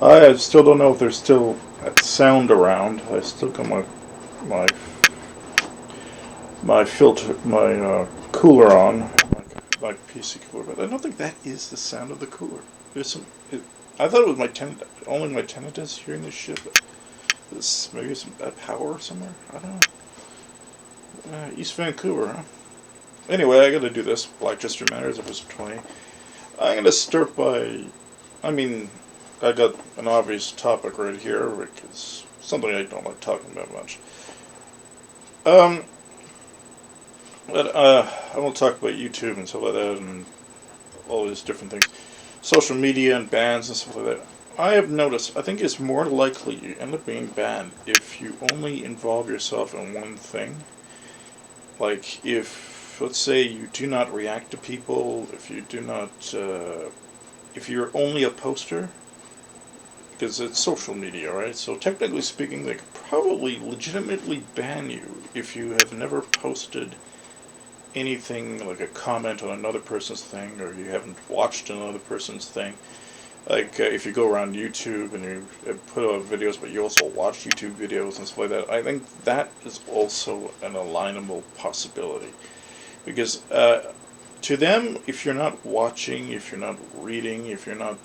I still don't know if there's still sound around. I still got my my filter, my cooler on, my PC cooler, but I don't think that is the sound of the cooler. There's some. I thought it was my tenant. Only my tenant is hearing this shit. But maybe some bad power somewhere. I don't know. East Vancouver, huh? Anyway, I gotta do this. Black Jester Matters, episode 20. I'm gonna start by. I mean, I got an obvious topic right here, which is something I don't like talking about much. Um, but I won't talk about YouTube and stuff like that, and all these different things, social media and bans and stuff like that. I have noticed. I think it's more likely you end up being banned if you only involve yourself in one thing. Like if, let's say, you do not react to people, if you do not, if you're only a poster, because it's social media, right? So technically speaking, they could probably legitimately ban you if you have never posted anything like a comment on another person's thing, or you haven't watched another person's thing. Like if you go around YouTube and you put out videos, but you also watch YouTube videos and stuff like that, I think that is also an alignable possibility. Because to them, if you're not watching, if you're not reading, if you're not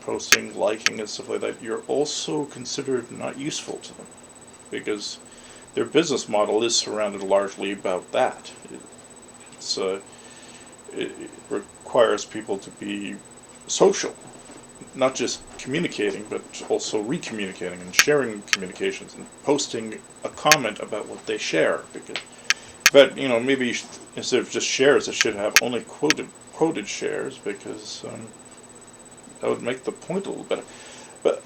posting, liking, and stuff like that, you're also considered not useful to them. Because their business model is surrounded largely about that. It's it requires people to be social, not just communicating, but also recommunicating and sharing communications and posting a comment about what they share. Because, but maybe instead of just shares, it should have only quoted shares, because that would make the point a little better. But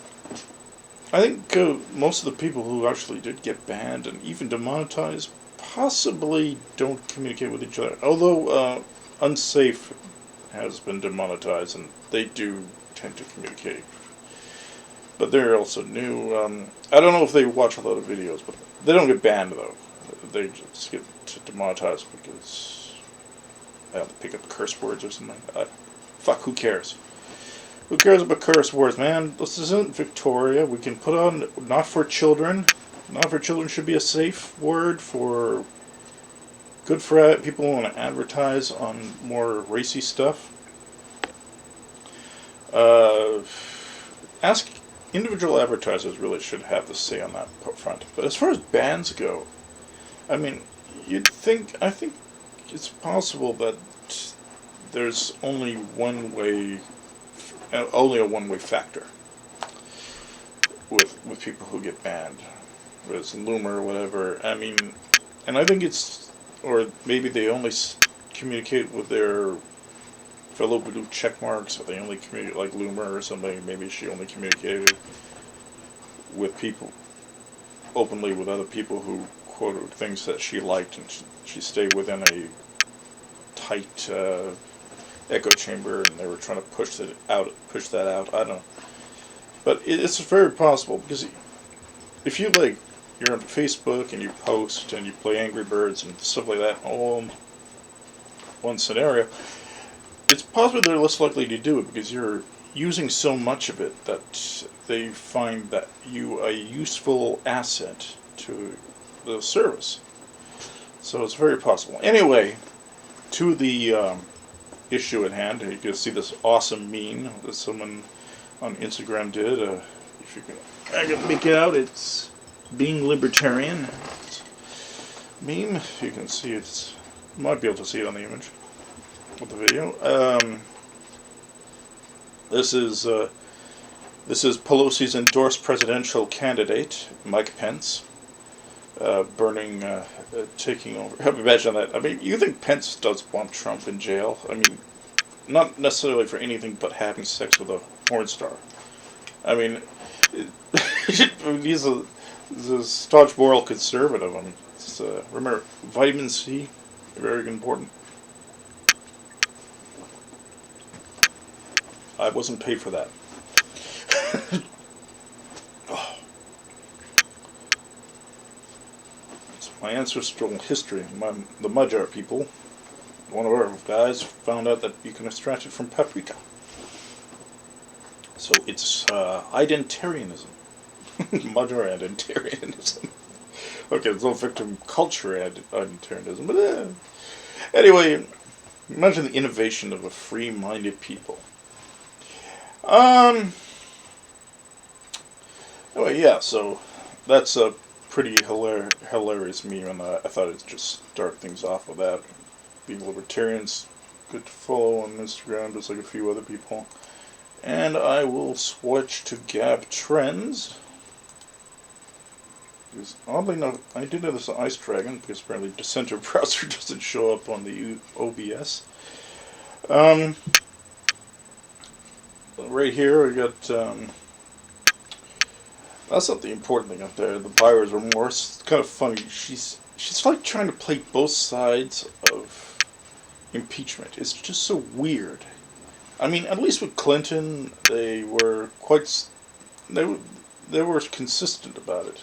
I think most of the people who actually did get banned and even demonetized possibly don't communicate with each other. Although Unsafe has been demonetized, and they do tend to communicate. But they're also new. I don't know if they watch a lot of videos, but they don't get banned, though. They just get demonetized because they have to pick up curse words or something. Fuck, who cares? Who cares about curse words, man? This isn't Victoria. We can put on not for children. Not for children should be a safe word for good for people who want to advertise on more racy stuff. Ask individual advertisers really should have the say on that front. But as far as bans go, I mean, I think it's possible that there's only a one-way factor with people who get banned. Whether it's Loomer or whatever. I mean, and I think or maybe they only communicate with their fellow blue check marks, or they only communicate like Loomer or somebody. Maybe she only communicated with people openly with other people who quoted things that she liked, and she stayed within a tight echo chamber, and they were trying to push that out. I don't know, but it's very possible, because if you're on Facebook and you post and you play Angry Birds and stuff like that, all in one scenario, it's possible they're less likely to do it because you're using so much of it that they find that you a useful asset to the service. So it's very possible. Anyway, to the issue at hand, you can see this awesome meme that someone on Instagram did. If you can, I can make it out. It's being libertarian. It's meme. You can see it's. You might be able to see it on the image with the video. This is Pelosi's endorsed presidential candidate, Mike Pence, taking over. Imagine that. I mean, you think Pence does want Trump in jail? I mean, not necessarily for anything but having sex with a porn star. I mean, he's a staunch moral conservative. I mean, remember, vitamin C, very important. I wasn't paid for that. Oh. It's my ancestral history. The Magyar people, one of our guys found out that you can extract it from paprika. So it's identarianism. Modern identarianism. Okay, it's no victim culture identarianism, but anyway, imagine the innovation of a free-minded people. Um. Anyway, yeah. So that's a pretty hilarious meme, and I thought I'd just start things off with that. Being libertarians, good to follow on Instagram, just like a few other people. And I will switch to Gap Trends. Because oddly enough, I did have this Ice Dragon, because apparently Dissenter browser doesn't show up on the OBS. Right here, we got, that's not the important thing up there, the buyer's remorse. It's kind of funny. She's like trying to play both sides of impeachment. It's just so weird. I mean, at least with Clinton, they were they were consistent about it.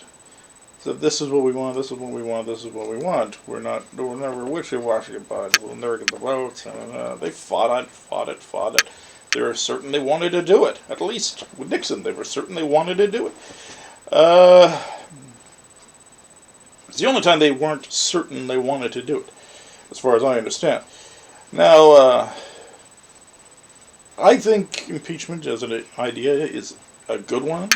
So this is what we want, this is what we want, this is what we want. We're never wishy-washy about it. We'll never get the votes. They fought it. They were certain they wanted to do it. At least with Nixon, they were certain they wanted to do it. It's the only time they weren't certain they wanted to do it, as far as I understand. Now, I think impeachment as an idea is a good one,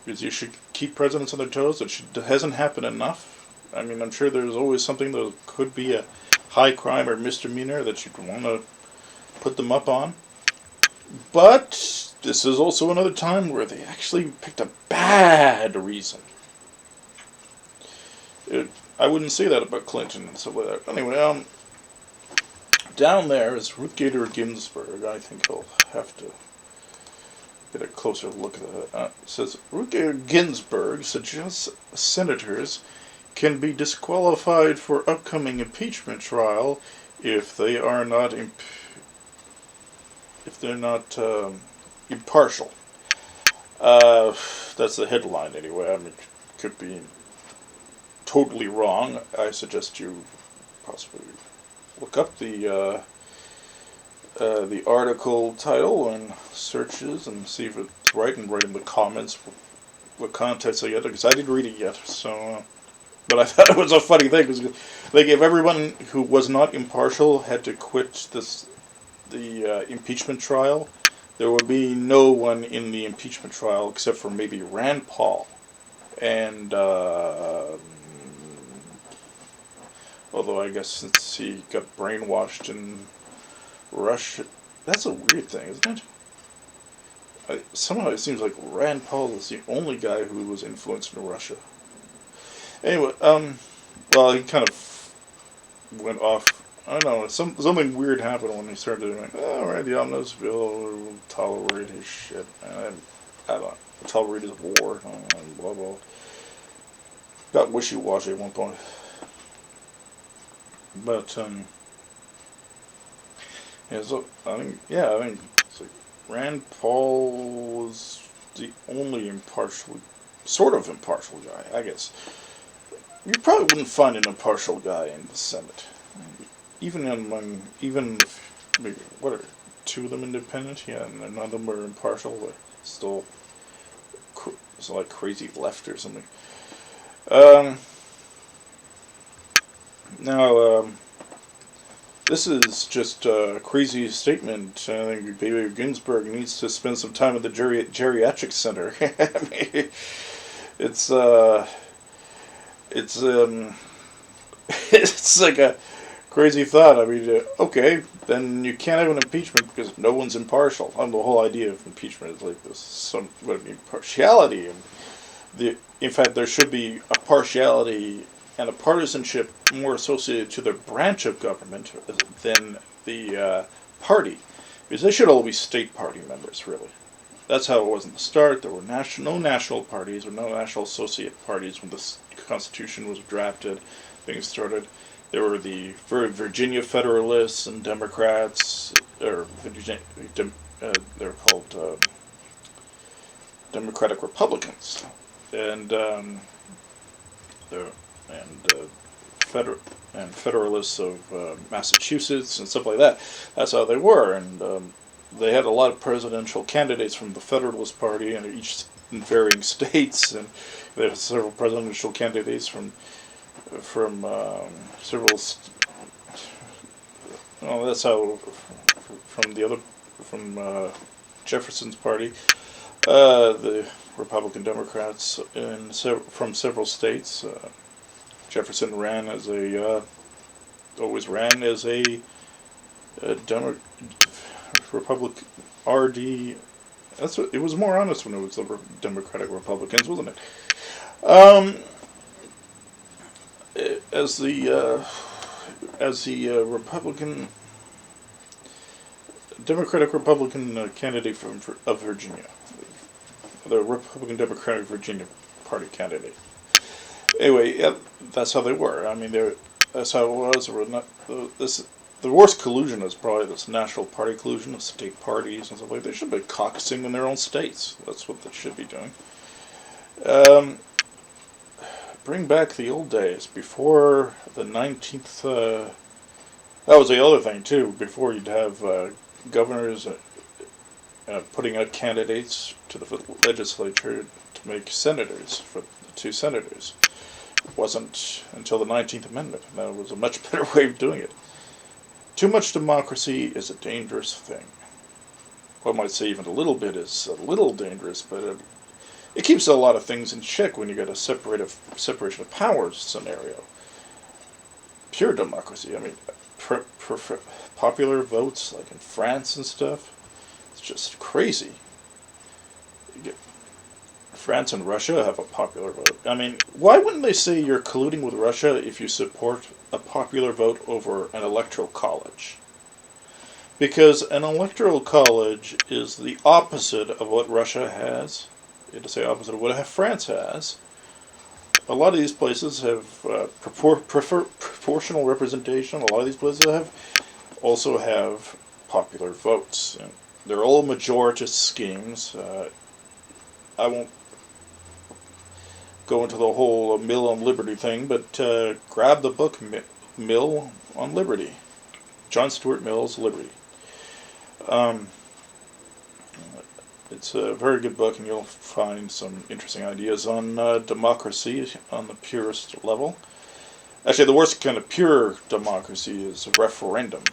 because you should keep presidents on their toes. It hasn't happened enough. I mean, I'm sure there's always something that could be a high crime or misdemeanor that you'd want to put them up on. But this is also another time where they actually picked a bad reason. I wouldn't say that about Clinton and stuff like that. Anyway, down there is Ruth Bader Ginsburg. I think I'll have to get a closer look at that. It says Ruth Bader Ginsburg suggests senators can be disqualified for upcoming impeachment trial if they are not impartial. That's the headline anyway. I mean, it could be totally wrong. I suggest you possibly look up the article title and searches and see if it's right, and write in the comments what context I get, because I didn't read it yet. So, but I thought it was a funny thing, because like if everyone who was not impartial had to quit the impeachment trial, there would be no one in the impeachment trial except for maybe Rand Paul, and although I guess since he got brainwashed in Russia, that's a weird thing, isn't it? Somehow it seems like Rand Paul is the only guy who was influenced in Russia. Anyway, well, he kind of went off. I don't know, something weird happened when he started doing, alright, the omnibus bill will tolerate his shit. I don't know, tolerate his war, blah, blah. Got wishy-washy at one point. But, yeah, so, I think it's like Rand Paul was the only sort of impartial guy, I guess. You probably wouldn't find an impartial guy in the Senate. Even if maybe, what are two of them independent? Yeah, and none of them are impartial, but still, it's like crazy left or something. Now, this is just a crazy statement. I think Baby Ginsburg needs to spend some time at the geriatric center. I mean, it's it's like a crazy thought. I mean, okay, then you can't have an impeachment because no one's impartial. The whole idea of impeachment is like this some partiality, and in fact there should be a partiality and a partisanship more associated to the branch of government than the party, because they should all be state party members, really. That's how it was in the start. There were no national parties or no national associate parties when the Constitution was drafted. Things started. There were the Virginia Federalists and Democrats, or they're called Democratic Republicans, and Federalists of Massachusetts and stuff like that. That's how they were, and they had a lot of presidential candidates from the Federalist Party in each in varying states, and they had several presidential candidates from several. Well, that's how from the other from Jefferson's party, the Republican Democrats from several states. Jefferson ran as always ran as a Republican RD. That's what, it was more honest when it was the Democratic Republicans, wasn't it? As the Republican Democratic Republican candidate of Virginia, the Republican Democratic Virginia Party candidate. Anyway, yeah, that's how they were. I mean, that's how it was. The worst collusion is probably this national party collusion of state parties and stuff like that. They should be caucusing in their own states. That's what they should be doing. Bring back the old days before the 19th. That was the other thing too. Before you'd have governors putting out candidates to the legislature to make senators for the two senators. It wasn't until the 19th Amendment. That was a much better way of doing it. Too much democracy is a dangerous thing. One might say even a little bit is a little dangerous, but it keeps a lot of things in check when you get a separation of powers scenario. Pure democracy, I mean, popular votes like in France and stuff, it's just crazy. France and Russia have a popular vote. I mean, why wouldn't they say you're colluding with Russia if you support a popular vote over an electoral college? Because an electoral college is the opposite of what Russia has. To say opposite of what France has. A lot of these places have proportional representation. A lot of these places also have popular votes. And they're all majoritist schemes. I won't go into the whole Mill on Liberty thing, but grab the book Mill on Liberty. John Stuart Mill's Liberty. It's a very good book, and you'll find some interesting ideas on democracy on the purest level. Actually, the worst kind of pure democracy is a referendum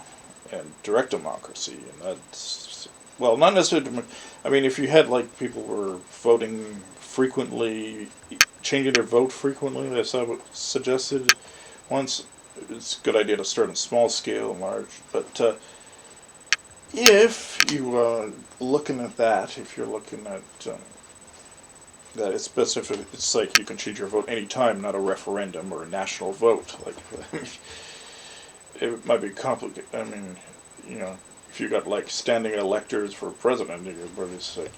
and direct democracy, and that's, well, not necessarily. I mean, if you had like people were voting frequently, changing their vote frequently, as I suggested once, it's a good idea to start on small scale and large, but. If you are looking at that, if you're looking at that, it's specific. It's like you can change your vote anytime, not a referendum or a national vote. Like, it might be complicated. I mean, if you got like standing electors for president, everybody's like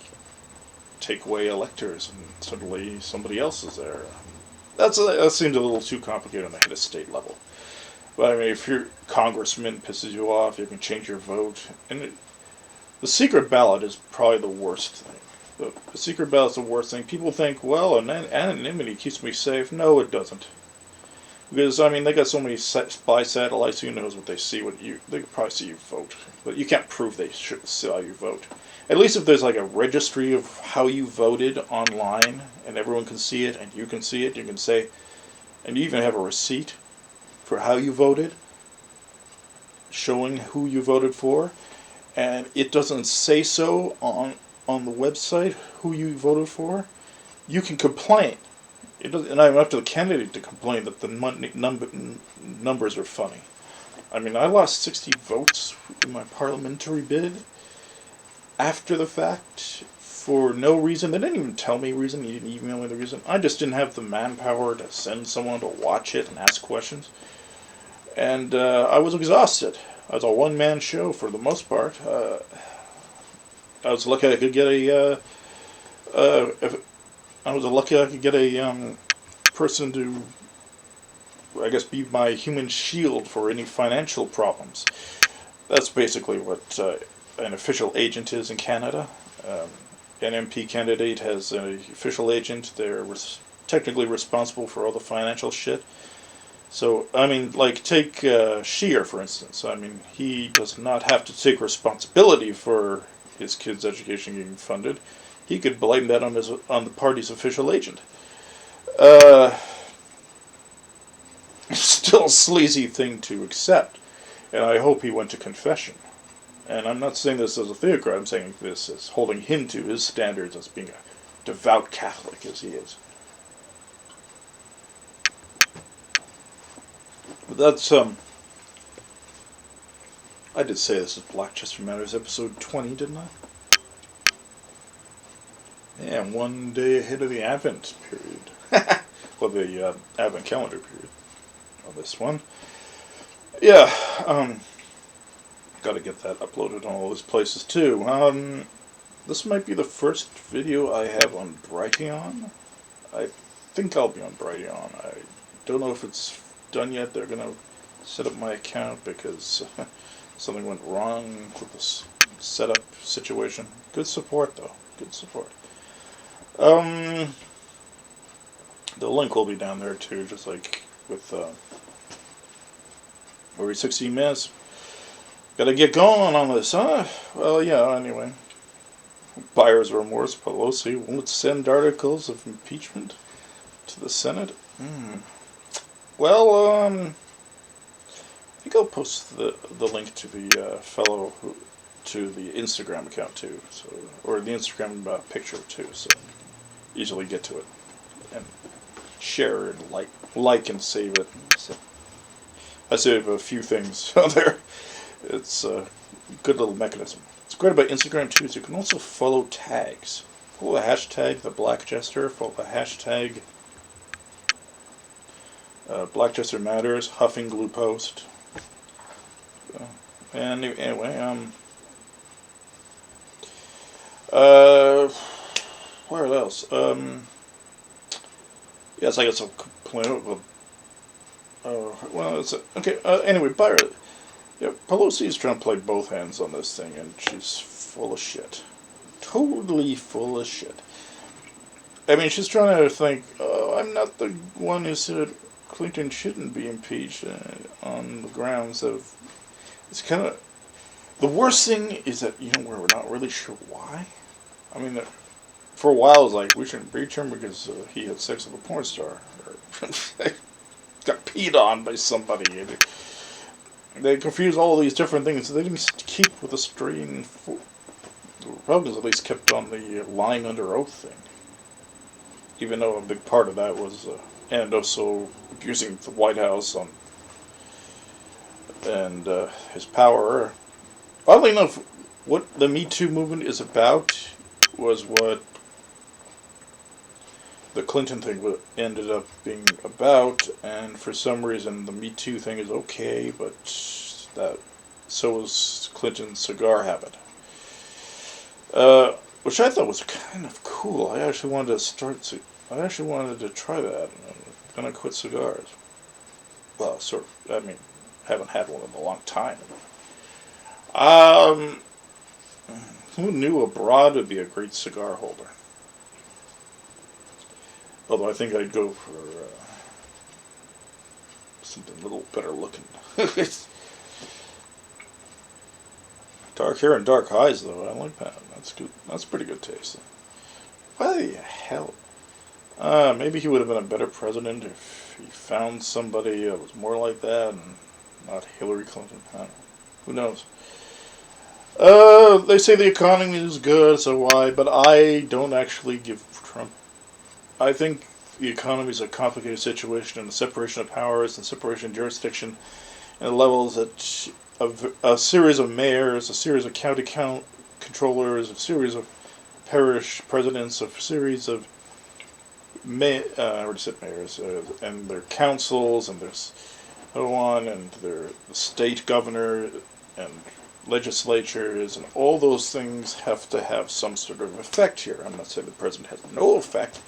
take away electors, and suddenly somebody else is there. That seems a little too complicated on the head of state level. But I mean, if your congressman pisses you off, you can change your vote. And the secret ballot is probably the worst thing. The secret ballot is the worst thing. People think, well, anonymity keeps me safe. No, it doesn't. Because, I mean, they got so many spy satellites, who knows what they see, they can probably see you vote. But you can't prove they saw you vote. At least if there's like a registry of how you voted online, and everyone can see it, and you can see it, you can say, and you even have a receipt for how you voted, showing who you voted for, and it doesn't say so on the website who you voted for, you can complain. It doesn't, and I'm up to the candidate to complain that the numbers are funny. I mean, I lost 60 votes in my parliamentary bid after the fact for no reason. They didn't even tell me reason. You didn't email me the reason. I just didn't have the manpower to send someone to watch it and ask questions. And I was exhausted. I was a one-man show for the most part. I was lucky I could get a person to, I guess, be my human shield for any financial problems. That's basically what an official agent is in Canada. An MP candidate has an official agent. They're technically responsible for all the financial shit. So, I mean, like, take Shear, for instance. I mean, he does not have to take responsibility for his kid's education getting funded. He could blame that on the party's official agent. Uh, Still a sleazy thing to accept, and I hope he went to confession. And I'm not saying this as a theocrat, I'm saying this as holding him to his standards as being a devout Catholic as he is. But that's, I did say this is Black Chester Matters episode 20, didn't I? Yeah, I'm one day ahead of the Advent period. Well, the Advent calendar period of this one. Yeah, gotta get that uploaded on all those places too. This might be the first video I have on Brighteon. I think I'll be on Brighteon. I don't know if it's done yet. They're gonna set up my account because something went wrong with this setup situation. Good support though. Good support. The link will be down there too, just like with every 16 minutes. Gotta get going on this, huh? Well, yeah, anyway. Buyer's remorse. Pelosi won't send articles of impeachment to the Senate. Well, I think I'll post the link to the to the Instagram account too, so or the Instagram picture too, so easily get to it and share and like and save it. So I save a few things on there. It's a good little mechanism. What's great about Instagram too is you can also follow tags. Follow the hashtag the Black Jester. Follow the hashtag Black Jester Matters. Huffing Glue Post. And anyway, where else? Yes, I guess I'll complain. Well, it's okay. Anyway, Byron. Yeah, Pelosi is trying to play both hands on this thing, and she's full of shit. Totally full of shit. I mean, she's trying to think, oh, I'm not the one who said Clinton shouldn't be impeached on the grounds of... It's kind of... The worst thing is that, we're not really sure why. I mean, for a while, it was like, we shouldn't impeach him because he had sex with a porn star. Or got peed on by somebody. They confused all these different things. They didn't keep with the string. The Republicans at least kept on the lying under oath thing. Even though a big part of that was, and also abusing the White House and his power. Oddly enough, what the Me Too movement is about was what the Clinton thing ended up being about, and for some reason the Me Too thing is okay, but so was Clinton's cigar habit, which I thought was kind of cool. I actually wanted to try that. I'm gonna quit cigars. Well, sort of. I mean, haven't had one in a long time. Who knew a broad would be a great cigar holder? Although I think I'd go for something a little better looking. Dark hair and dark eyes, though. I like that. That's good. That's pretty good taste. Why the hell? Maybe he would have been a better president if he found somebody that was more like that and not Hillary Clinton. I don't know. Who knows? They say the economy is good, so why? But I don't actually give Trump. I think the economy is a complicated situation, and the separation of powers and separation of jurisdiction, and the levels that a series of mayors, a series of county controllers, a series of parish presidents, a series of I already said mayors, and their councils, and their so on, and their state governor and legislatures, and all those things have to have some sort of effect here. I'm not saying the president has no effect,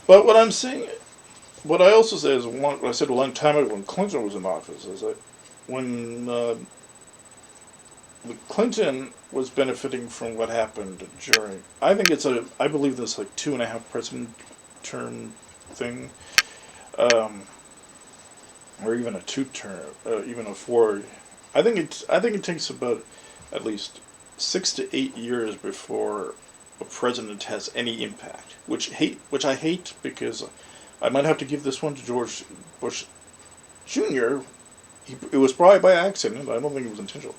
but what I'm saying, what I also say is, what I said a long time ago when Clinton was in office, is that when Clinton was benefiting from what happened during, I believe this 2.5 president term thing. or even a two-term, even a four. I think it takes about at least 6 to 8 years before a president has any impact, which I hate because I might have to give this one to George Bush Jr. It was probably by accident. I don't think it was intentional.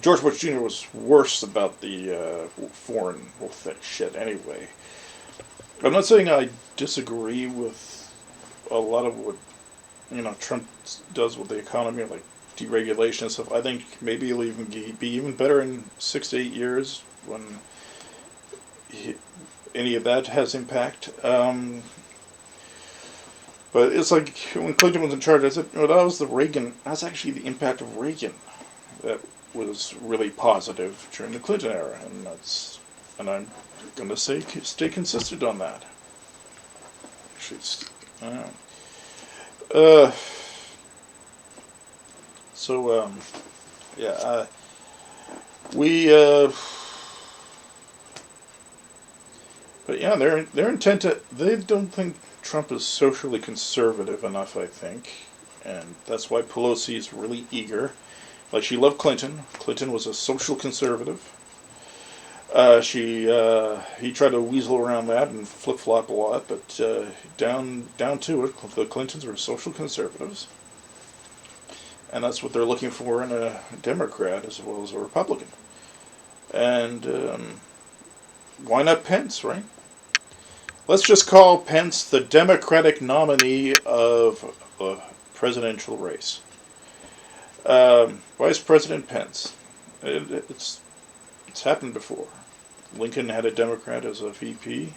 George Bush Jr. was worse about the foreign shit anyway. I'm not saying I disagree with a lot of what Trump does with the economy, like deregulation and stuff. I think maybe he'll even be even better in 6 to 8 years when any of that has impact. But it's like when Clinton was in charge, I said, that was the Reagan. That's actually the impact of Reagan that was really positive during the Clinton era, and I'm going to stay consistent on that. Actually, uh, so yeah, we but yeah, they're intent to. They don't think Trump is socially conservative enough, I think, and that's why Pelosi is really eager. Like, she loved Clinton. Clinton was a social conservative. He tried to weasel around that and flip flop a lot, but down to it, the Clintons were social conservatives, and that's what they're looking for in a Democrat as well as a Republican. And why not Pence, right? Let's just call Pence the Democratic nominee of the presidential race. Vice President Pence. It's happened before. Lincoln had a Democrat as a VP.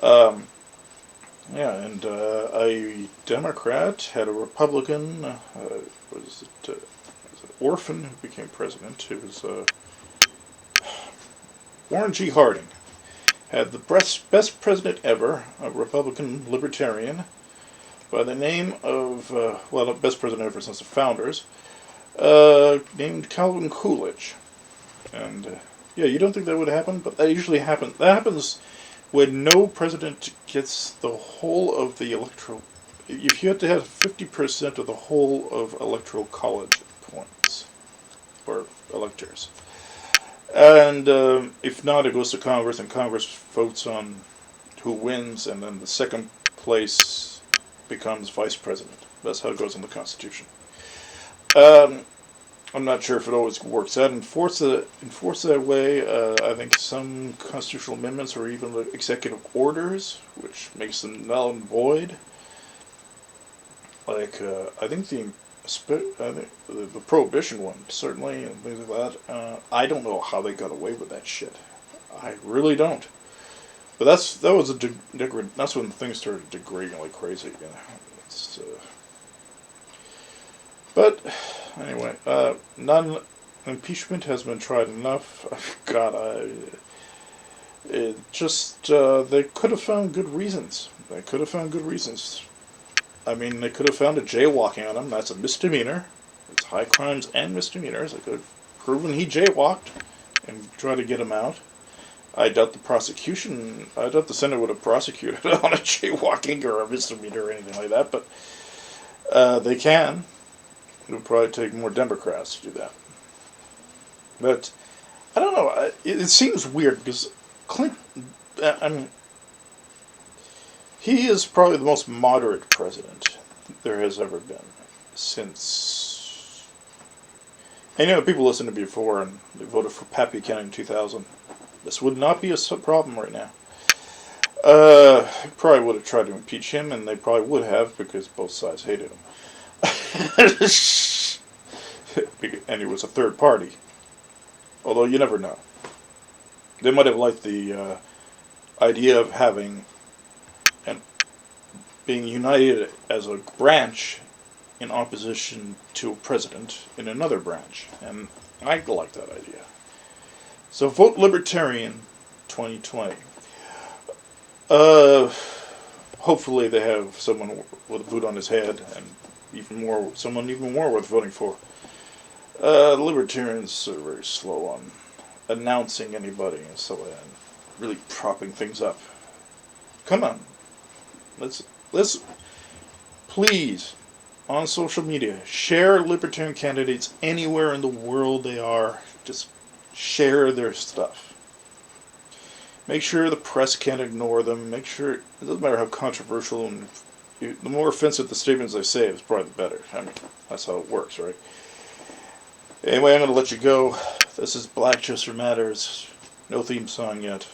Yeah, and a Democrat had a Republican. Was it Orphan who became president? It was Warren G. Harding. Had the best president ever, a Republican libertarian, by the name of, the best president ever since the founders, named Calvin Coolidge. And, yeah, you don't think that would happen? But that usually happens. That happens when no president gets the whole of the electoral. If you have to have 50% of the whole of electoral college points, or electors. And if not, it goes to Congress, and Congress votes on who wins, and then the second place becomes vice president. That's how it goes in the Constitution. I'm not sure if it always works out. Enforce that way. I think some constitutional amendments or even executive orders, which makes them null and void. Like I think the prohibition one certainly, and things like that. I don't know how they got away with that shit. I really don't. But that's when things started degrading like crazy. But anyway, non-impeachment has been tried enough. God, they could have found good reasons. I mean, they could have found a jaywalking on him. That's a misdemeanor. It's high crimes and misdemeanors. They could have proven he jaywalked and tried to get him out. I doubt the Senate would have prosecuted on a jaywalking or a misdemeanor or anything like that, but they can. It would probably take more Democrats to do that. But, I don't know. It seems weird because Clinton, he is probably the most moderate president there has ever been since. And people listened to me before and they voted for Pat Buchanan in 2000. This would not be a problem right now. Probably would have tried to impeach him, and they probably would have because both sides hated him. And he was a third party. Although you never know. They might have liked the idea of having and being united as a branch in opposition to a president in another branch. And I like that idea. So vote Libertarian 2020. Hopefully they have someone with a boot on his head and someone even more worth voting for. Libertarians are very slow on announcing anybody and so on, really propping things up. Come on, let's please on social media. Share libertarian candidates anywhere in the world they are. Just share their stuff. Make sure the press can't ignore them. Make sure, it doesn't matter how controversial, and the more offensive the statements they say, is probably the better. I mean, that's how it works, right? Anyway, I'm going to let you go. This is Black Jester Matters. No theme song yet.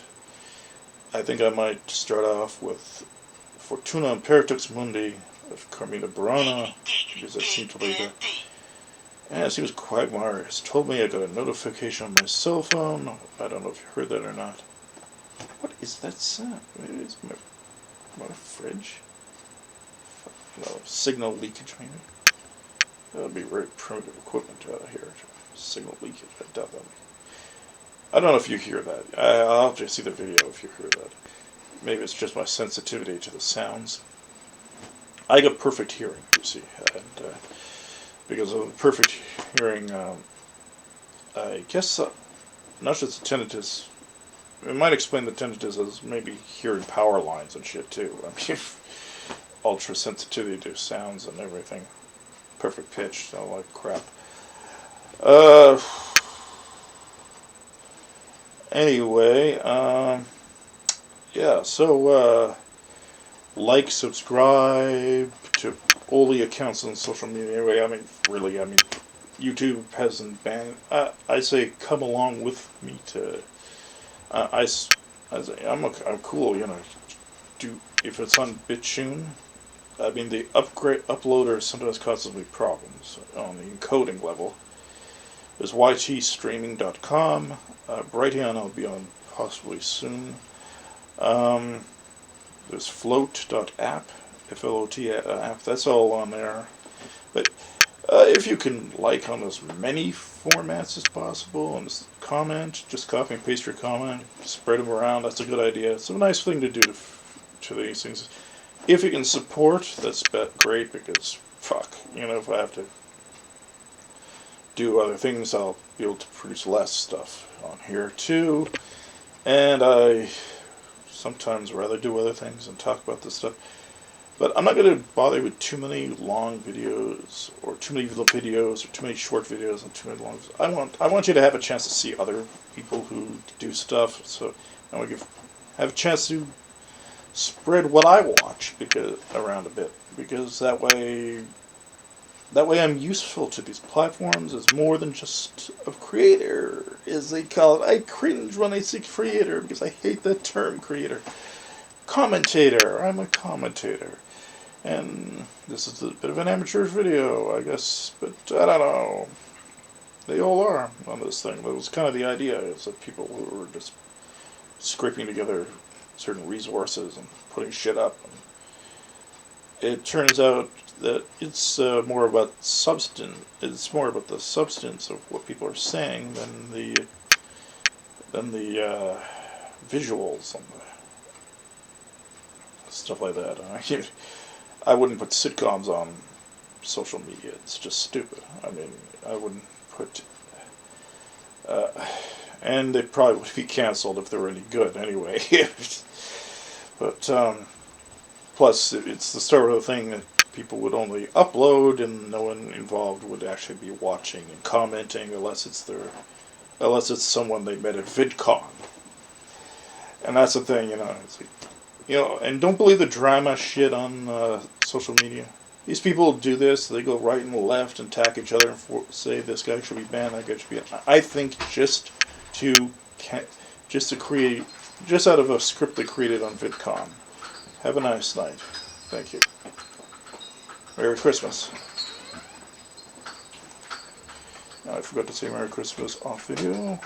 I think I might start off with Fortuna Imperatux Mundi of Carmina Burana, because I seem to believe that. And it seems Quagmire has told me I got a notification on my cell phone. I don't know if you heard that or not. What is that sound? Maybe it's my fridge? No, signal leakage maybe? That would be very primitive equipment here. Signal leakage, I doubt that. I don't know if you hear that. I'll have to see the video if you hear that. Maybe it's just my sensitivity to the sounds. I got perfect hearing, you see, and because of the perfect hearing, I guess not just the tinnitus. It might explain the tinnitus as maybe hearing power lines and shit too. I mean, ultra sensitivity to sounds and everything, perfect pitch, so like crap. Anyway, yeah, so, like, subscribe to all the accounts on social media. Anyway, I mean, really, I mean, YouTube hasn't banned. I say come along with me to, I'm cool, you know, if it's on BitTune. I mean, the uploader sometimes causes me problems on the encoding level. There's ytstreaming.com. Brighteon I'll be on possibly soon. There's float.app, F-L-O-T app. That's all on there. But if you can like on as many formats as possible and just comment, just copy and paste your comment, spread them around. That's a good idea. It's a nice thing to do to these things. If you can support, that's great, because fuck, you know, if I have to do other things, I'll be able to produce less stuff on here too. And I sometimes rather do other things and talk about this stuff. But I'm not going to bother with too many long videos, or too many little videos, or too many short videos, and too many long videos. I want you to have a chance to see other people who do stuff, so I want to have a chance to spread what I watch around a bit, because that way I'm useful to these platforms as more than just a creator, as they call it. I cringe when I say creator, because I hate that term, creator. Commentator. I'm a commentator. And this is a bit of an amateur video, I guess, but I don't know. They all are on this thing. That was kind of the idea, is that people who were just scraping together certain resources and putting shit up. It turns out that it's more about substance. It's more about the substance of what people are saying than the visuals and stuff like that. I wouldn't put sitcoms on social media. It's just stupid. I mean, I wouldn't put. And they probably would be canceled if they were any good anyway. But plus, it's the sort of thing that people would only upload, and no one involved would actually be watching and commenting, unless it's someone they met at VidCon. And that's the thing, you know. It's like, you know, and don't believe the drama shit on social media. These people do this. They go right and left and attack each other and say this guy should be banned, that guy should be banned. I think just out of a script they created on VidCon. Have a nice night. Thank you. Merry Christmas. Now I forgot to say Merry Christmas off video.